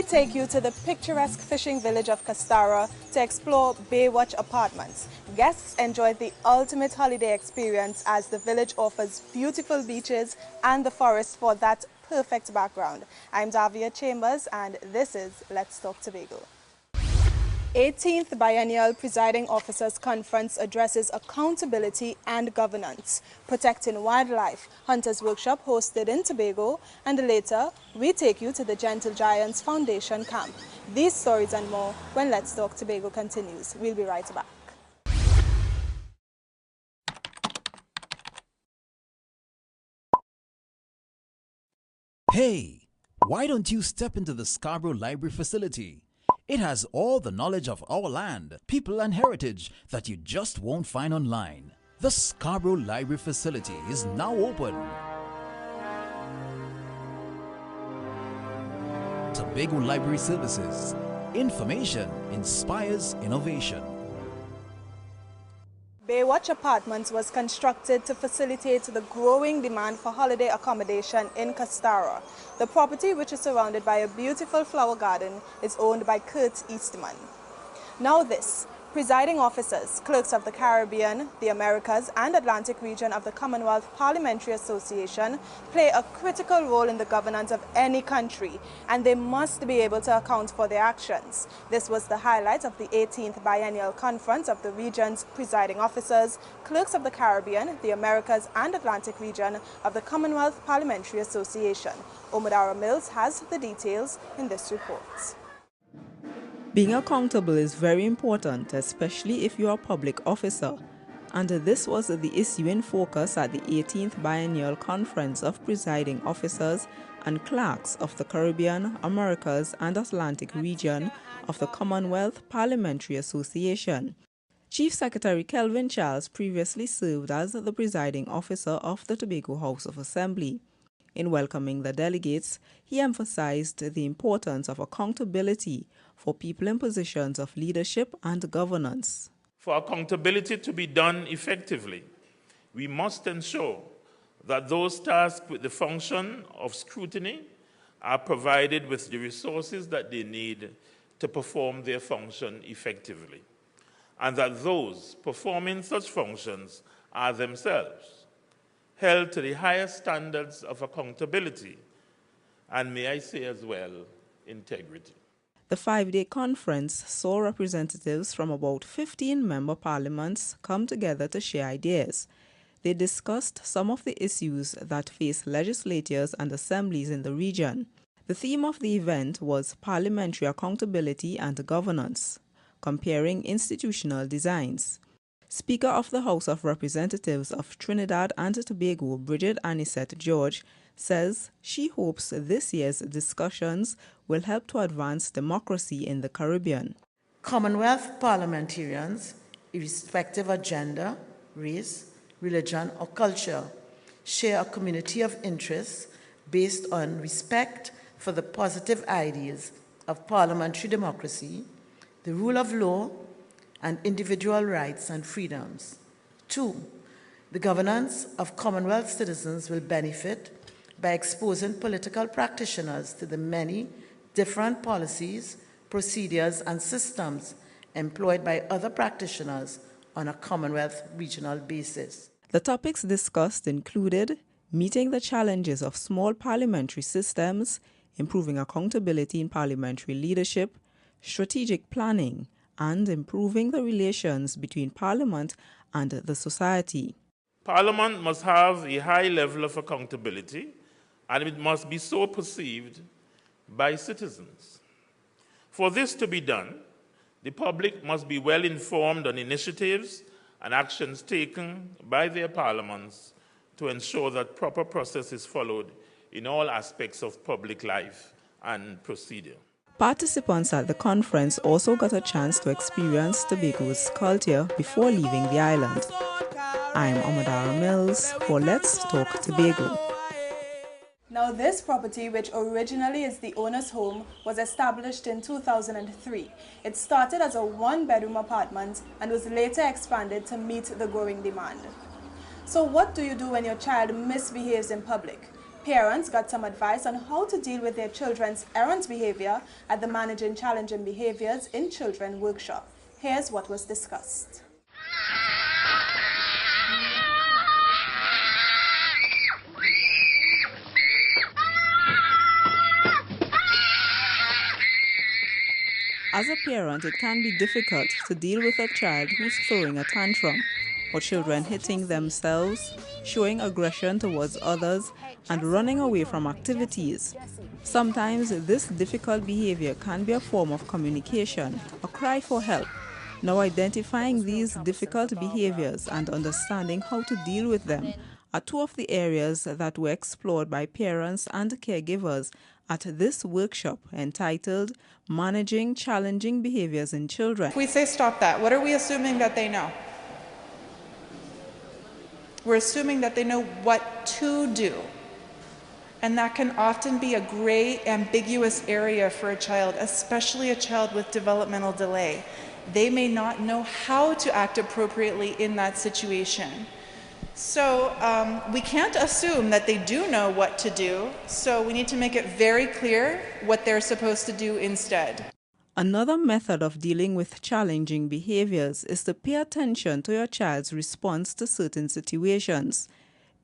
take you to the picturesque fishing village of Castara to explore Baywatch Apartments. Guests enjoy the ultimate holiday experience as the village offers beautiful beaches and the forest for that perfect background. I'm Davia Chambers and this is Let's Talk Tobago. 18th Biennial Presiding Officers Conference addresses accountability and governance, protecting wildlife, Hunters Workshop hosted in Tobago, and later we take you to the Gentle Giants Foundation camp. These stories and more when Let's Talk Tobago continues. We'll be right back. Hey, why don't you step into the Scarborough Library facility? It has all the knowledge of our land, people and heritage that you just won't find online. The Scarborough Library facility is now open. Tobago Library Services. Information inspires innovation. Baywatch Apartments was constructed to facilitate the growing demand for holiday accommodation in Castara. The property, which is surrounded by a beautiful flower garden, is owned by Kurt Eastman. Now this. Presiding officers, clerks of the Caribbean, the Americas and Atlantic region of the Commonwealth Parliamentary Association play a critical role in the governance of any country, and they must be able to account for their actions. This was the highlight of the 18th Biennial Conference of the region's presiding officers, clerks of the Caribbean, the Americas and Atlantic region of the Commonwealth Parliamentary Association. Omadara Mills has the details in this report. Being accountable is very important, especially if you are a public officer, and this was the issue in focus at the 18th Biennial Conference of Presiding Officers and Clerks of the Caribbean, Americas and Atlantic region of the Commonwealth Parliamentary Association. Chief Secretary Kelvin Charles previously served as the presiding officer of the Tobago House of Assembly. In welcoming the delegates, he emphasized the importance of accountability for people in positions of leadership and governance. For accountability to be done effectively, we must ensure that those tasked with the function of scrutiny are provided with the resources that they need to perform their function effectively, and that those performing such functions are themselves held to the highest standards of accountability, and may I say as well, integrity. The 5-day conference saw representatives from about 15 member parliaments come together to share ideas. They discussed some of the issues that face legislatures and assemblies in the region. The theme of the event was parliamentary accountability and governance, comparing institutional designs. Speaker of the House of Representatives of Trinidad and Tobago, Bridget Anisette George, says she hopes this year's discussions will help to advance democracy in the Caribbean. Commonwealth parliamentarians, irrespective of gender, race, religion, or culture, share a community of interests based on respect for the positive ideas of parliamentary democracy, the rule of law, and individual rights and freedoms. 2, the governance of Commonwealth citizens will benefit by exposing political practitioners to the many different policies, procedures, and systems employed by other practitioners on a Commonwealth regional basis. The topics discussed included meeting the challenges of small parliamentary systems, improving accountability in parliamentary leadership, strategic planning, and improving the relations between Parliament and the society. Parliament must have a high level of accountability, and it must be so perceived by citizens. For this to be done, the public must be well informed on initiatives and actions taken by their parliaments to ensure that proper process is followed in all aspects of public life and procedure. Participants at the conference also got a chance to experience Tobago's culture before leaving the island. I'm Omadara Mills for Let's Talk Tobago. Now this property, which originally is the owner's home, was established in 2003. It started as a one-bedroom apartment and was later expanded to meet the growing demand. So what do you do when your child misbehaves in public? Parents got some advice on how to deal with their children's errant behavior at the Managing Challenging Behaviors in Children workshop. Here's what was discussed. As a parent, it can be difficult to deal with a child who's throwing a tantrum, or children hitting themselves, showing aggression towards others, and running away from activities. Sometimes this difficult behavior can be a form of communication, a cry for help. Now, identifying these difficult behaviors and understanding how to deal with them are two of the areas that were explored by parents and caregivers at this workshop entitled Managing Challenging Behaviors in Children. If we say stop that, what are we assuming that they know? We're assuming that they know what to do. And that can often be a gray, ambiguous area for a child, especially a child with developmental delay. They may not know how to act appropriately in that situation. So we can't assume that they do know what to do, so we need to make it very clear what they're supposed to do instead. Another method of dealing with challenging behaviors is to pay attention to your child's response to certain situations.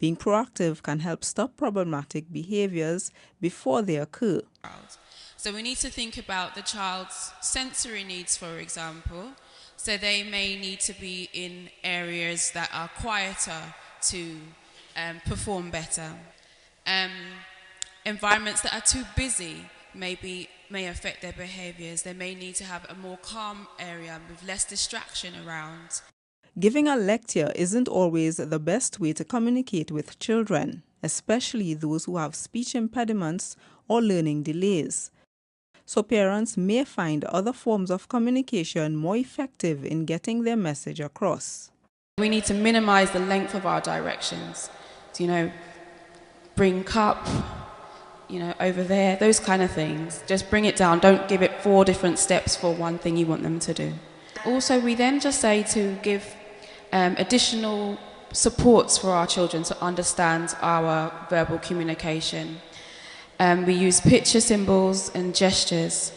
Being proactive can help stop problematic behaviors before they occur. So we need to think about the child's sensory needs, for example. So they may need to be in areas that are quieter to perform better. Environments that are too busy may affect their behaviors. They may need to have a more calm area with less distraction around. Giving a lecture isn't always the best way to communicate with children, especially those who have speech impediments or learning delays. So parents may find other forms of communication more effective in getting their message across. We need to minimize the length of our directions. So, bring cup, over there, those kind of things. Just bring it down. Don't give it 4 different steps for one thing you want them to do. Also, we then just say to give additional supports for our children to understand our verbal communication. We use picture symbols and gestures.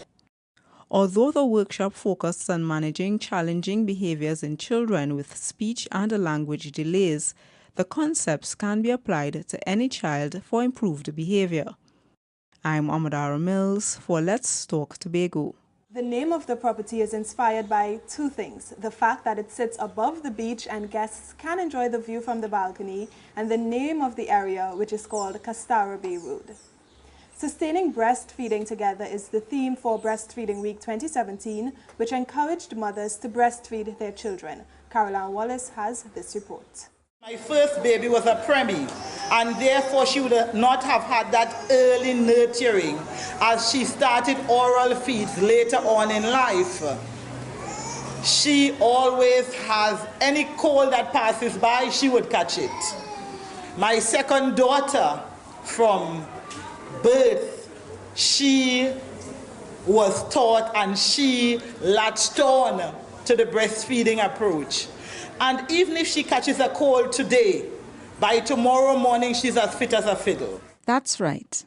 Although the workshop focused on managing challenging behaviors in children with speech and language delays, the concepts can be applied to any child for improved behavior. I'm Amadara Mills for Let's Talk Tobago. The name of the property is inspired by 2 things: the fact that it sits above the beach and guests can enjoy the view from the balcony, and the name of the area, which is called Castara Bay Road. Sustaining breastfeeding together is the theme for Breastfeeding Week 2017, which encouraged mothers to breastfeed their children. Caroline Wallace has this report. My first baby was a preemie, and therefore she would not have had that early nurturing as she started oral feeds later on in life. She always has any cold that passes by, she would catch it. My second daughter, from birth, she was taught and she latched on to the breastfeeding approach. And even if she catches a cold today, by tomorrow morning she's as fit as a fiddle. That's right.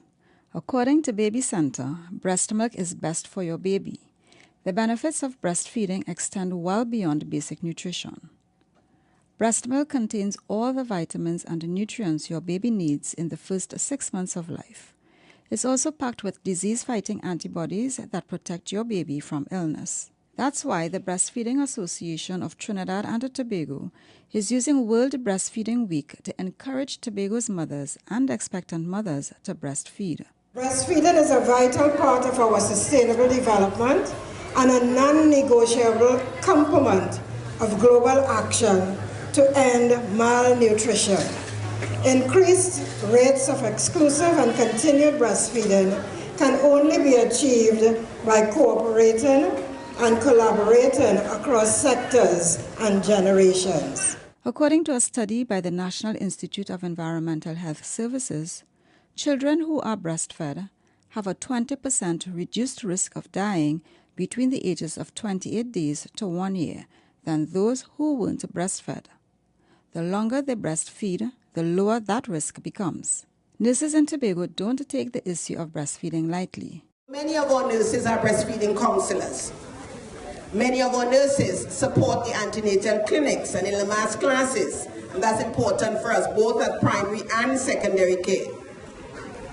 According to Baby Center, breast milk is best for your baby. The benefits of breastfeeding extend well beyond basic nutrition. Breast milk contains all the vitamins and nutrients your baby needs in the first 6 months of life. It's also packed with disease-fighting antibodies that protect your baby from illness. That's why the Breastfeeding Association of Trinidad and Tobago is using World Breastfeeding Week to encourage Tobago's mothers and expectant mothers to breastfeed. Breastfeeding is a vital part of our sustainable development and a non-negotiable component of global action to end malnutrition. Increased rates of exclusive and continued breastfeeding can only be achieved by cooperating and collaborating across sectors and generations. According to a study by the National Institute of Environmental Health Services, children who are breastfed have a 20% reduced risk of dying between the ages of 28 days to 1 year than those who weren't breastfed. The longer they breastfeed, the lower that risk becomes. Nurses in Tobago don't take the issue of breastfeeding lightly. Many of our nurses are breastfeeding counselors. Many of our nurses support the antenatal clinics and in the mass classes. And that's important for us, both at primary and secondary care.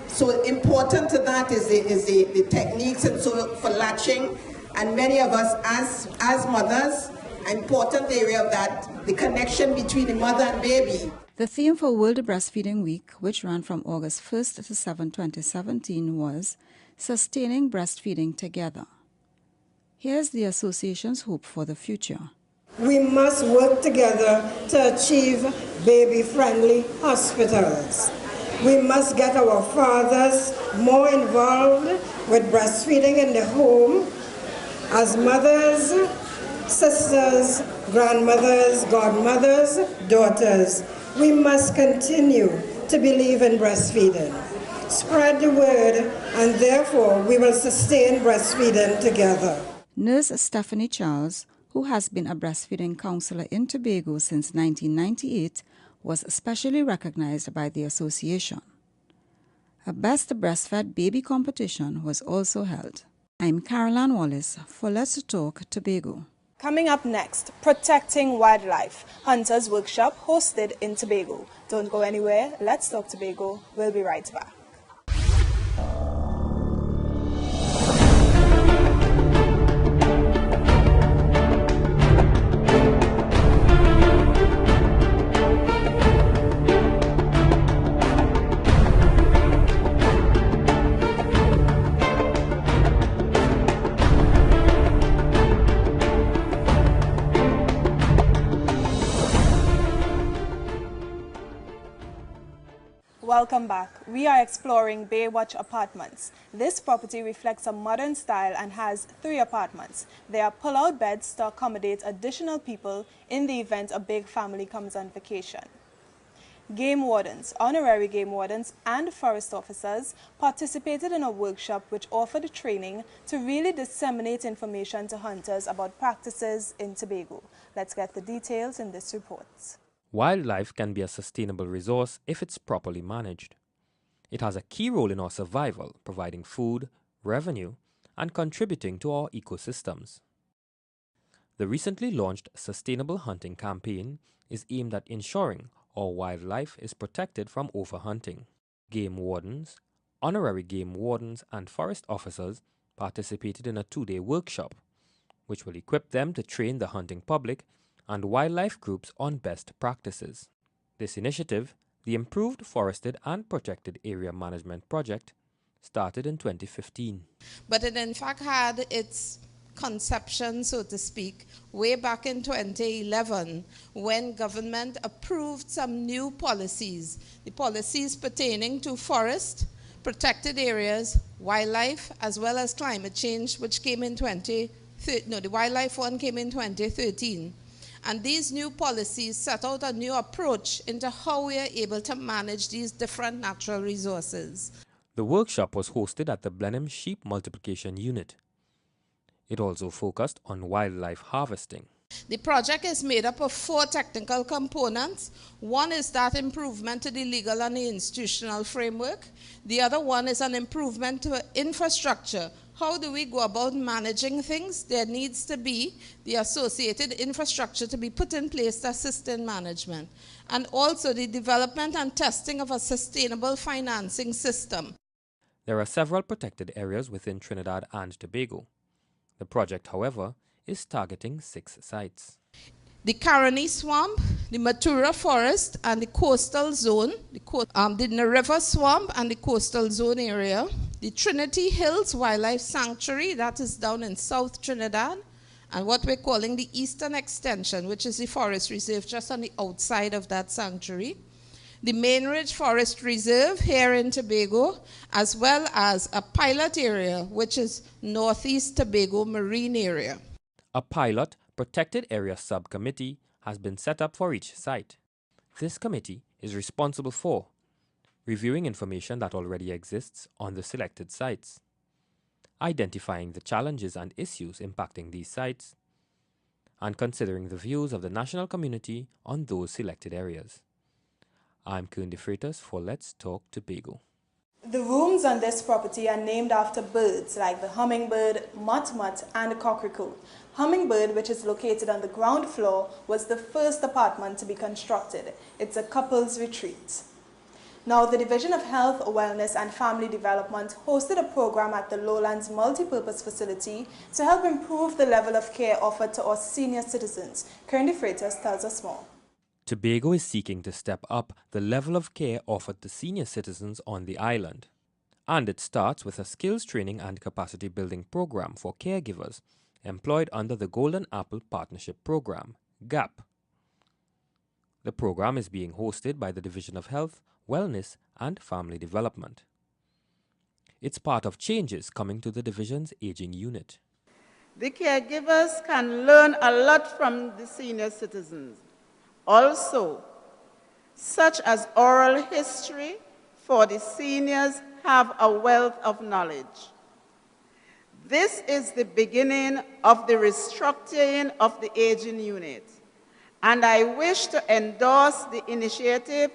So important to that is the techniques and so for latching. And many of us as mothers, an important area of that, the connection between the mother and baby. The theme for World Breastfeeding Week, which ran from August 1st to 7, 2017, was Sustaining Breastfeeding Together. Here's the association's hope for the future. We must work together to achieve baby-friendly hospitals. We must get our fathers more involved with breastfeeding in the home as mothers, sisters, grandmothers, godmothers, daughters. We must continue to believe in breastfeeding. Spread the word, and therefore we will sustain breastfeeding together. Nurse Stephanie Charles, who has been a breastfeeding counselor in Tobago since 1998, was specially recognized by the association. A Best Breastfed Baby competition was also held. I'm Caroline Wallace for Let's Talk Tobago. Coming up next, Protecting Wildlife, Hunters Workshop hosted in Tobago. Don't go anywhere, Let's Talk Tobago. We'll be right back. Welcome back. We are exploring Baywatch Apartments. This property reflects a modern style and has 3 apartments. There are pull-out beds to accommodate additional people in the event a big family comes on vacation. Game wardens, honorary game wardens and forest officers participated in a workshop which offered training to really disseminate information to hunters about practices in Tobago. Let's get the details in this report. Wildlife can be a sustainable resource if it's properly managed. It has a key role in our survival, providing food, revenue, and contributing to our ecosystems. The recently launched Sustainable Hunting campaign is aimed at ensuring our wildlife is protected from overhunting. Game wardens, honorary game wardens, and forest officers participated in a 2-day workshop, which will equip them to train the hunting public and wildlife groups on best practices. This initiative, the Improved Forested and Protected Area Management Project, started in 2015. But it in fact had its conception, so to speak, way back in 2011 when government approved some new policies, the policies pertaining to forest, protected areas, wildlife, as well as climate change, which came in the wildlife one came in 2013. And these new policies set out a new approach into how we are able to manage these different natural resources. The workshop was hosted at the Blenheim Sheep Multiplication Unit. It also focused on wildlife harvesting. The project is made up of 4 technical components. One is that improvement to the legal and the institutional framework. The other one is an improvement to infrastructure. How do we go about managing things? There needs to be the associated infrastructure to be put in place to assist in management. And also the development and testing of a sustainable financing system. There are several protected areas within Trinidad and Tobago. The project, however, is targeting 6 sites. The Caroni Swamp, the Matura Forest, and the coastal zone, the River Swamp and the coastal zone area, the Trinity Hills Wildlife Sanctuary, that is down in South Trinidad, and what we're calling the Eastern Extension, which is the forest reserve just on the outside of that sanctuary, the Main Ridge Forest Reserve here in Tobago, as well as a pilot area, which is Northeast Tobago Marine Area. A pilot Protected Area Subcommittee has been set up for each site. This committee is responsible for reviewing information that already exists on the selected sites, identifying the challenges and issues impacting these sites, and considering the views of the national community on those selected areas. I'm Kern De Freitas for Let's Talk Tobago. The rooms on this property are named after birds like the hummingbird, mutmut, and cockrecoo. Hummingbird, which is located on the ground floor, was the first apartment to be constructed. It's a couple's retreat. Now, the Division of Health, Wellness and Family Development hosted a program at the Lowlands Multipurpose Facility to help improve the level of care offered to our senior citizens. Kern De Freitas tells us more. Tobago is seeking to step up the level of care offered to senior citizens on the island. And it starts with a skills training and capacity building program for caregivers employed under the Golden Apple Partnership Program, GAP. The program is being hosted by the Division of Health, Wellness and Family Development. It's part of changes coming to the division's aging unit. The caregivers can learn a lot from the senior citizens. Also, such as oral history, for the seniors have a wealth of knowledge. This is the beginning of the restructuring of the aging unit, and I wish to endorse the initiative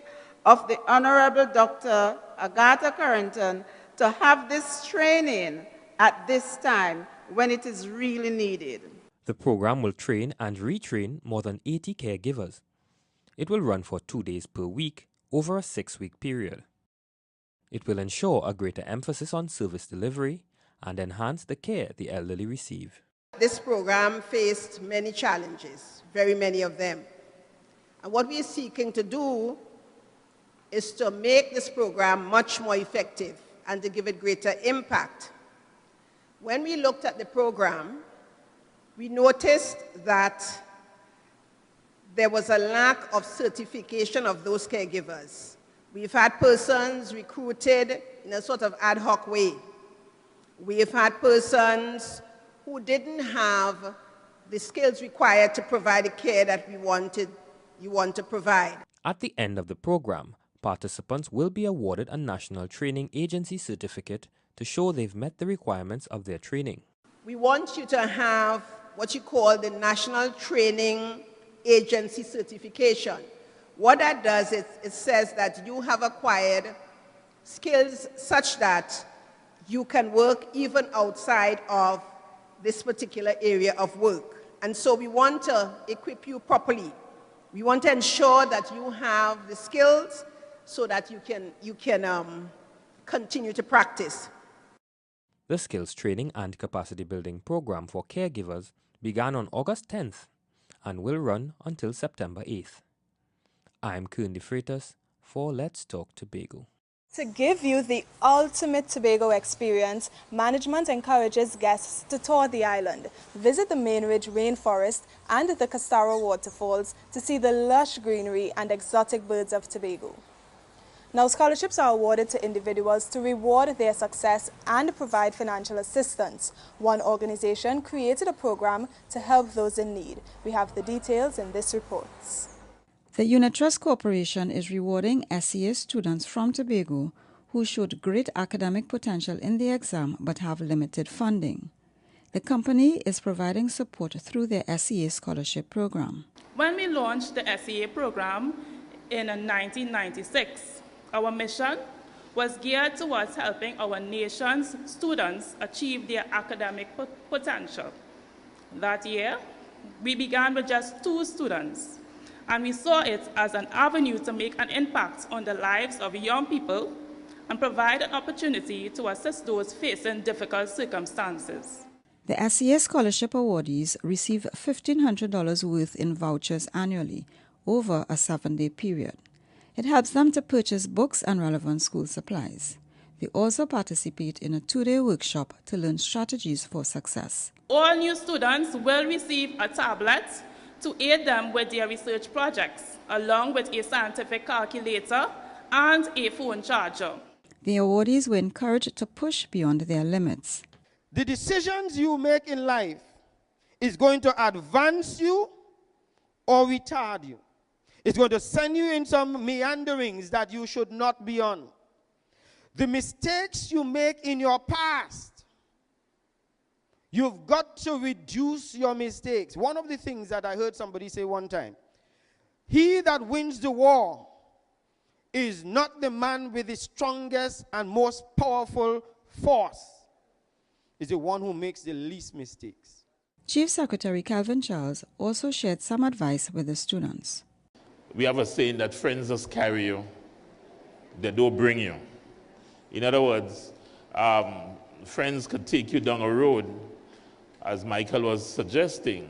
of the Honorable Dr. Agatha Carrington to have this training at this time when it is really needed. The program will train and retrain more than 80 caregivers. It will run for 2 days per week over a 6-week period. It will ensure a greater emphasis on service delivery and enhance the care the elderly receive. This program faced many challenges, very many of them. And what we are seeking to do is to make this program much more effective and to give it greater impact. When we looked at the program, we noticed that there was a lack of certification of those caregivers. We've had persons recruited in a sort of ad hoc way. We've had persons who didn't have the skills required to provide the care that you want to provide. At the end of the program, participants will be awarded a National Training Agency certificate to show they've met the requirements of their training. We want you to have what you call the National Training Agency certification. What that does is it says that you have acquired skills such that you can work even outside of this particular area of work. And so we want to equip you properly. We want to ensure that you have the skills so that you can continue to practice. The skills training and capacity building program for caregivers began on August 10th and will run until September 8th. I'm Kern De Freitas for Let's Talk Tobago. To give you the ultimate Tobago experience, management encourages guests to tour the island, visit the Mainridge Rainforest and the Castaro waterfalls to see the lush greenery and exotic birds of Tobago. Now, scholarships are awarded to individuals to reward their success and provide financial assistance. One organization created a program to help those in need. We have the details in this report. The Unit Trust Corporation is rewarding SEA students from Tobago who showed great academic potential in the exam but have limited funding. The company is providing support through their SEA scholarship program. When we launched the SEA program in 1996, our mission was geared towards helping our nation's students achieve their academic potential. That year, we began with just 2 students, and we saw it as an avenue to make an impact on the lives of young people and provide an opportunity to assist those facing difficult circumstances. The SEA scholarship awardees receive $1,500 worth in vouchers annually over a 7-day period. It helps them to purchase books and relevant school supplies. They also participate in a 2-day workshop to learn strategies for success. All new students will receive a tablet to aid them with their research projects, along with a scientific calculator and a phone charger. The awardees were encouraged to push beyond their limits. The decisions you make in life is going to advance you or retard you. It's going to send you in some meanderings that you should not be on. The mistakes you make in your past, you've got to reduce your mistakes. One of the things that I heard somebody say one time, he that wins the war is not the man with the strongest and most powerful force. It's the one who makes the least mistakes. Chief Secretary Calvin Charles also shared some advice with the students. We have a saying that friends just carry you, they don't bring you. In other words, friends could take you down a road, as Michael was suggesting,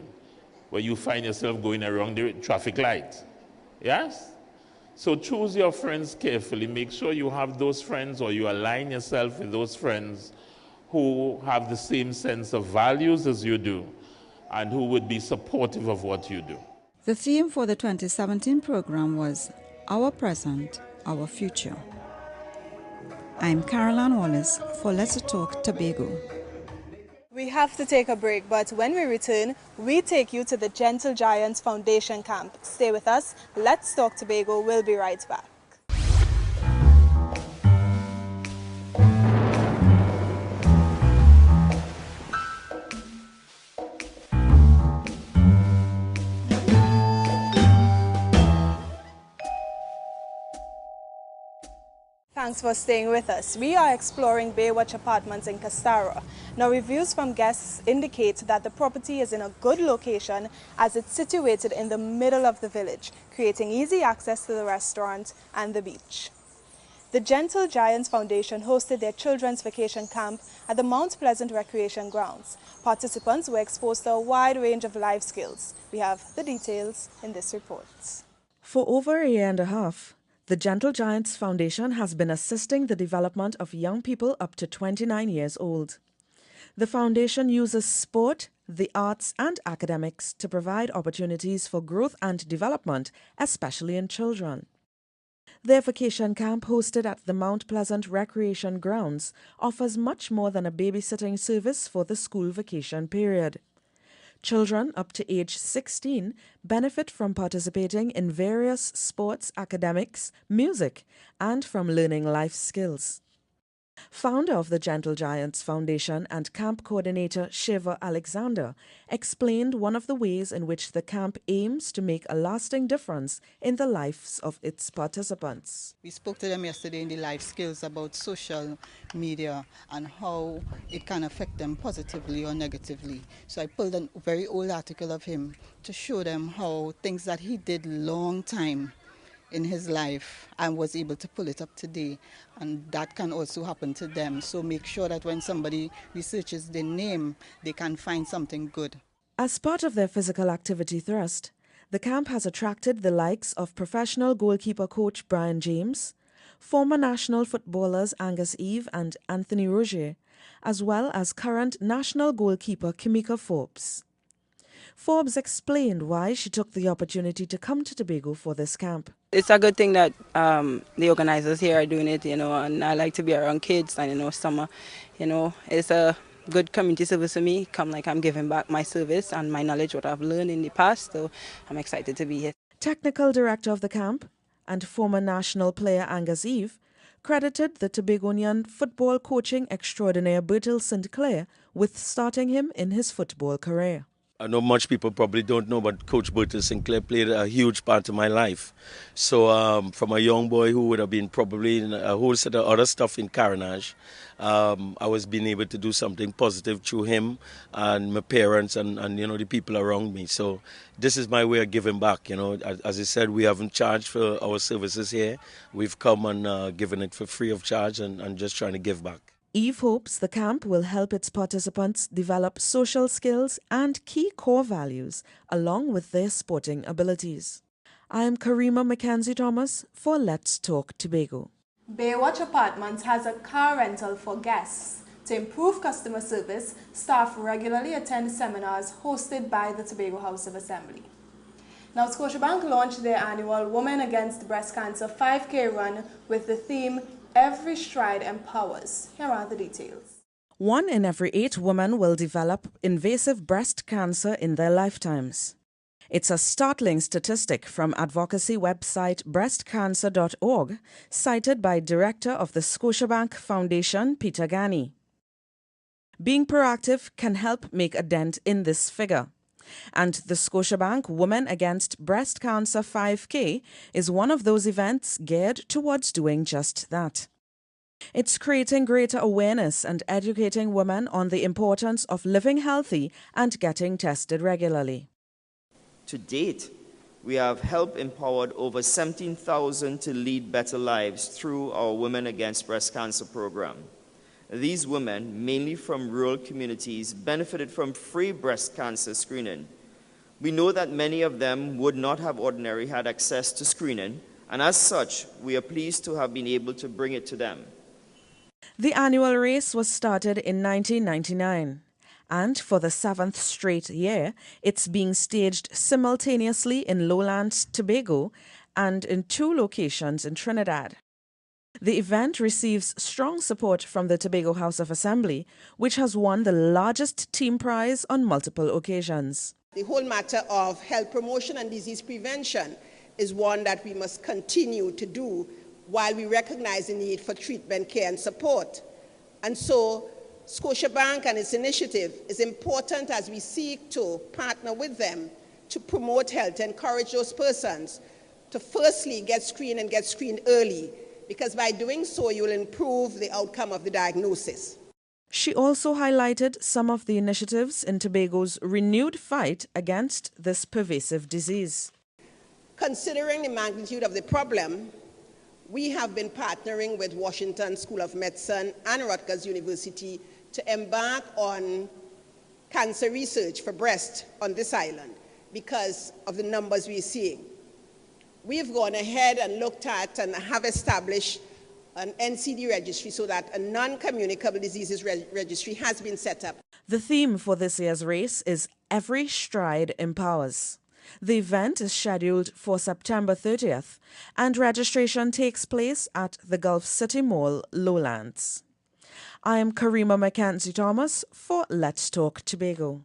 where you find yourself going around the traffic light. Yes? So choose your friends carefully. Make sure you have those friends, or you align yourself with those friends who have the same sense of values as you do and who would be supportive of what you do. The theme for the 2017 program was Our Present, Our Future. I'm Caroline Wallace for Let's Talk Tobago. We have to take a break, but when we return, we take you to the Gentle Giants Foundation camp. Stay with us. Let's Talk Tobago. We'll be right back. Thanks for staying with us. We are exploring Baywatch Apartments in Castara. Now, reviews from guests indicate that the property is in a good location as it's situated in the middle of the village, creating easy access to the restaurant and the beach. The Gentle Giants Foundation hosted their children's vacation camp at the Mount Pleasant Recreation Grounds. Participants were exposed to a wide range of life skills. We have the details in this report. For over a year and a half, the Gentle Giants Foundation has been assisting the development of young people up to 29 years old. The foundation uses sport, the arts and academics to provide opportunities for growth and development, especially in children. Their vacation camp hosted at the Mount Pleasant Recreation Grounds offers much more than a babysitting service for the school vacation period. Children up to age 16 benefit from participating in various sports, academics, music, and from learning life skills. Founder of the Gentle Giants Foundation and camp coordinator Shiva Alexander explained one of the ways in which the camp aims to make a lasting difference in the lives of its participants. We spoke to them yesterday in the life skills about social media and how it can affect them positively or negatively. So I pulled a very old article of him to show them how things that he did long time in his life and was able to pull it up today, and that can also happen to them. So make sure that when somebody researches their name, they can find something good. As part of their physical activity thrust, the camp has attracted the likes of professional goalkeeper coach Brian James, former national footballers Angus Eve and Anthony Roger, as well as current national goalkeeper Kimika Forbes. Forbes explained why she took the opportunity to come to Tobago for this camp. It's a good thing that the organizers here are doing it, and I like to be around kids and, summer, it's a good community service for me. Come like I'm giving back my service and my knowledge, what I've learned in the past, so I'm excited to be here. Technical director of the camp and former national player Angus Eve credited the Tobagonian football coaching extraordinaire Bertil St. Clair with starting him in his football career. I know much people probably don't know, but Coach Bertil St. Clair played a huge part in my life. So from a young boy who would have been probably in a whole set of other stuff in Carenage, I was being able to do something positive through him and my parents and the people around me. So this is my way of giving back. As I said, we haven't charged for our services here. We've come and given it for free of charge and just trying to give back. Eve hopes the camp will help its participants develop social skills and key core values along with their sporting abilities. I am Karima Mackenzie Thomas for Let's Talk Tobago. Baywatch Apartments has a car rental for guests. To improve customer service, staff regularly attend seminars hosted by the Tobago House of Assembly. Now, Scotiabank launched their annual Women Against Breast Cancer 5K run with the theme Every Stride Empowers. Here are the details. 1 in every 8 women will develop invasive breast cancer in their lifetimes. It's a startling statistic from advocacy website breastcancer.org, cited by Director of the Scotiabank Foundation, Peter Gani. Being proactive can help make a dent in this figure. And the Scotiabank Women Against Breast Cancer 5K is one of those events geared towards doing just that. It's creating greater awareness and educating women on the importance of living healthy and getting tested regularly. To date, we have helped empowered over 17,000 to lead better lives through our Women Against Breast Cancer program. These women, mainly from rural communities, benefited from free breast cancer screening. We know that many of them would not have ordinarily had access to screening, and as such, we are pleased to have been able to bring it to them. The annual race was started in 1999. And for the 7th straight year, it's being staged simultaneously in lowlands Tobago and in 2 locations in Trinidad. The event receives strong support from the Tobago House of Assembly, which has won the largest team prize on multiple occasions. The whole matter of health promotion and disease prevention is one that we must continue to do while we recognize the need for treatment, care, and support. And so, Scotiabank and its initiative is important as we seek to partner with them to promote health, encourage those persons to firstly get screened and get screened early, because by doing so you will improve the outcome of the diagnosis. She also highlighted some of the initiatives in Tobago's renewed fight against this pervasive disease. Considering the magnitude of the problem, we have been partnering with Washington School of Medicine and Rutgers University to embark on cancer research for breast on this island because of the numbers we're seeing. We've gone ahead and looked at and have established an NCD registry so that a non-communicable diseases registry has been set up. The theme for this year's race is Every Stride Empowers. The event is scheduled for September 30th and registration takes place at the Gulf City Mall, Lowlands. I am Karima Mackenzie Thomas for Let's Talk Tobago.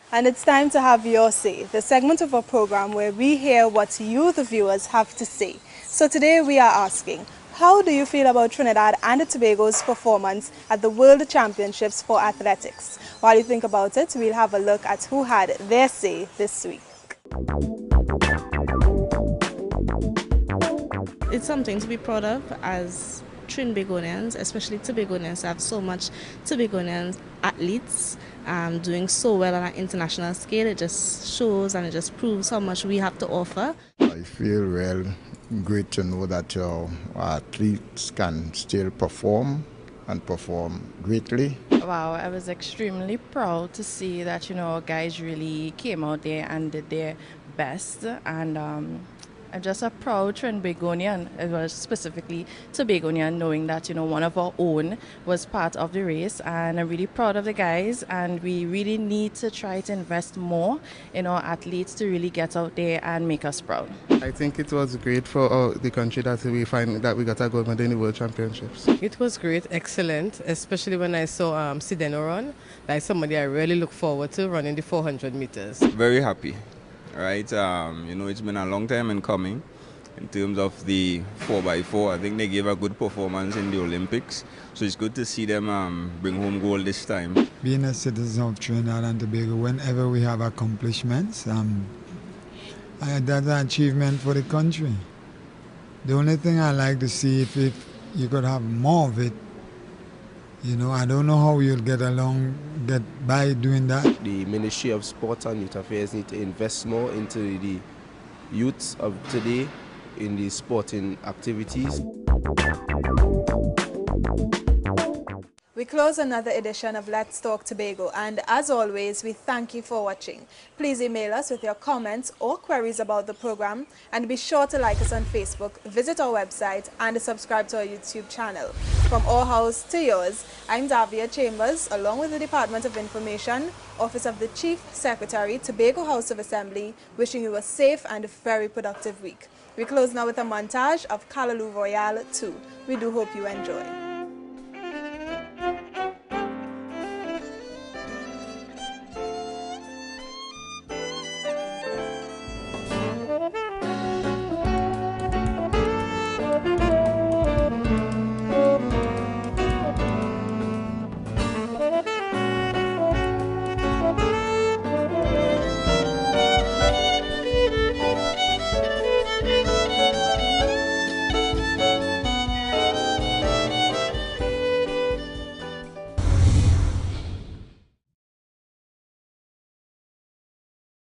And it's time to have your say, the segment of our program where we hear what you, the viewers, have to say. So today we are asking, how do you feel about Trinidad and Tobago's performance at the World Championships for Athletics? While you think about it, we'll have a look at who had their say this week. It's something to be proud of as Trinbagonians, especially Tobagonians. Have so much Tobagonian athletes doing so well on an international scale. It just shows and it just proves how much we have to offer. I feel real great to know that our athletes can still perform and perform greatly. Wow, I was extremely proud to see that, our guys really came out there and did their best, and I'm just a proud Trinbagonian, as well as specifically Tobagonian, knowing that, one of our own was part of the race, and I'm really proud of the guys, and we really need to try to invest more in our athletes to really get out there and make us proud. I think it was great for the country that we find that we got a gold medal in the World Championships. It was great, excellent, especially when I saw Sideno run. Like somebody I really look forward to running the 400 meters. Very happy. Right, it's been a long time in coming in terms of the 4x4. I think they gave a good performance in the Olympics, so it's good to see them bring home gold this time. Being a citizen of Trinidad and Tobago, whenever we have accomplishments, that's an achievement for the country. The only thing I like to see if you could have more of it. I don't know how you'll get by doing that. The Ministry of Sport and Youth Affairs need to invest more into the youths of today in the sporting activities. We close another edition of Let's Talk Tobago, and as always, we thank you for watching. Please email us with your comments or queries about the program, and be sure to like us on Facebook, visit our website, and subscribe to our YouTube channel. From our house to yours, I'm Davia Chambers, along with the Department of Information, Office of the Chief Secretary, Tobago House of Assembly, wishing you a safe and very productive week. We close now with a montage of Callaloo Royale 2. We do hope you enjoy.